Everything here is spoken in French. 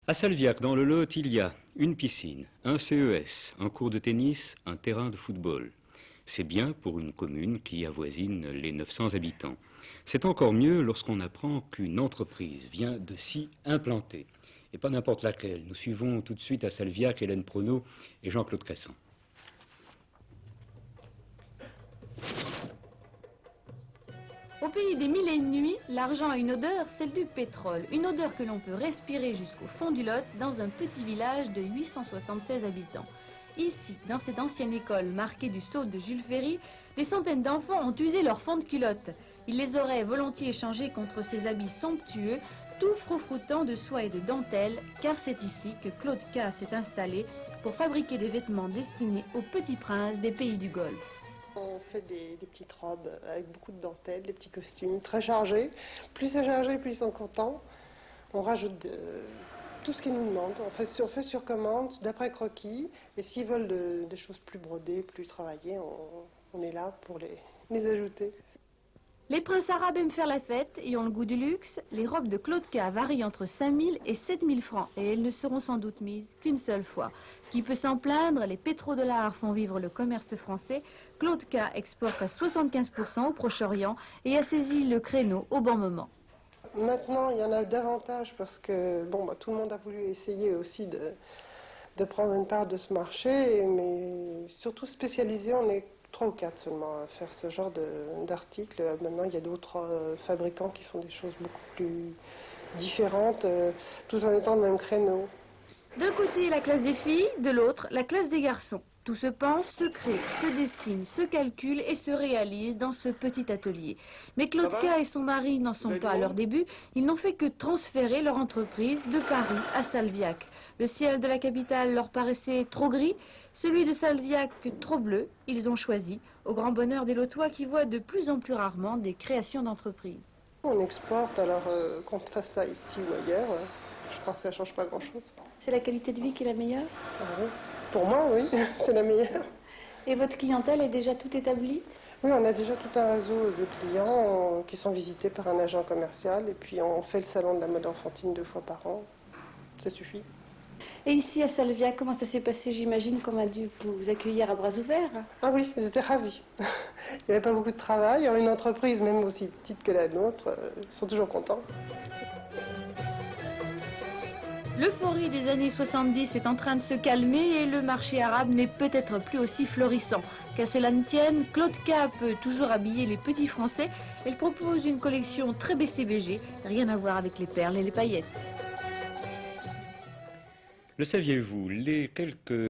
À Salviac, dans le Lot, il y a une piscine, un CES, un court de tennis, un terrain de football. C'est bien pour une commune qui avoisine les 900 habitants. C'est encore mieux lorsqu'on apprend qu'une entreprise vient de s'y implanter. Et pas n'importe laquelle. Nous suivons tout de suite à Salviac Hélène Prono et Jean-Claude Cressan. Au pays des mille et une nuits, l'argent a une odeur, celle du pétrole. Une odeur que l'on peut respirer jusqu'au fond du Lot, dans un petit village de 876 habitants. Ici, dans cette ancienne école marquée du sceau de Jules Ferry, des centaines d'enfants ont usé leur fond de culotte. Ils les auraient volontiers échangés contre ces habits somptueux, tout froufroutant de soie et de dentelle, car c'est ici que Claude K s'est installé pour fabriquer des vêtements destinés aux petits princes des pays du Golfe. On fait des petites robes avec beaucoup de dentelle, des petits costumes très chargés. Plus c'est chargé, plus ils sont contents. On rajoute tout ce qu'ils nous demandent. On fait sur commande, d'après croquis. Et s'ils veulent des choses plus brodées, plus travaillées, on est là pour les ajouter. Les princes arabes aiment faire la fête et ont le goût du luxe. Les robes de Claude K varient entre 5 000 et 7 000 francs et elles ne seront sans doute mises qu'une seule fois. Qui peut s'en plaindre? Les pétrodollars font vivre le commerce français. Claude K exporte à 75% au Proche-Orient et a saisi le créneau au bon moment. Maintenant, il y en a davantage parce que tout le monde a voulu essayer aussi de prendre une part de ce marché, mais surtout spécialisé, on est 3 ou 4 seulement à faire ce genre d'articles. Maintenant, il y a d'autres fabricants qui font des choses beaucoup plus différentes, tous en étant dans le même créneau. D'un côté, la classe des filles, de l'autre, la classe des garçons. Tout se pense, se crée, se dessine, se calcule et se réalise dans ce petit atelier. Mais Claude K et son mari n'en sont pas à leur début. Ils n'ont fait que transférer leur entreprise de Paris à Salviac. Le ciel de la capitale leur paraissait trop gris, celui de Salviac trop bleu. Ils ont choisi, au grand bonheur des Lotois qui voient de plus en plus rarement des créations d'entreprises. On exporte, alors qu'on fasse ça ici ou ailleurs, je crois que ça ne change pas grand-chose. C'est la qualité de vie qui est la meilleure? Ah oui. Pour moi, oui, c'est la meilleure. Et votre clientèle est déjà tout établie? Oui, on a déjà tout un réseau de clients qui sont visités par un agent commercial et puis on fait le salon de la mode enfantine 2 fois par an. Ça suffit. Et ici à Salviac, comment ça s'est passé? J'imagine qu'on a dû vous accueillir à bras ouverts. Ah oui, ils étaient ravis. Il n'y avait pas beaucoup de travail. Une entreprise, même aussi petite que la nôtre, ils sont toujours contents. L'euphorie des années 70 est en train de se calmer et le marché arabe n'est peut-être plus aussi florissant. Qu'à cela ne tienne, Claude K peut toujours habiller les petits Français. Elle propose une collection très BCBG, rien à voir avec les perles et les paillettes. Le saviez-vous, les quelques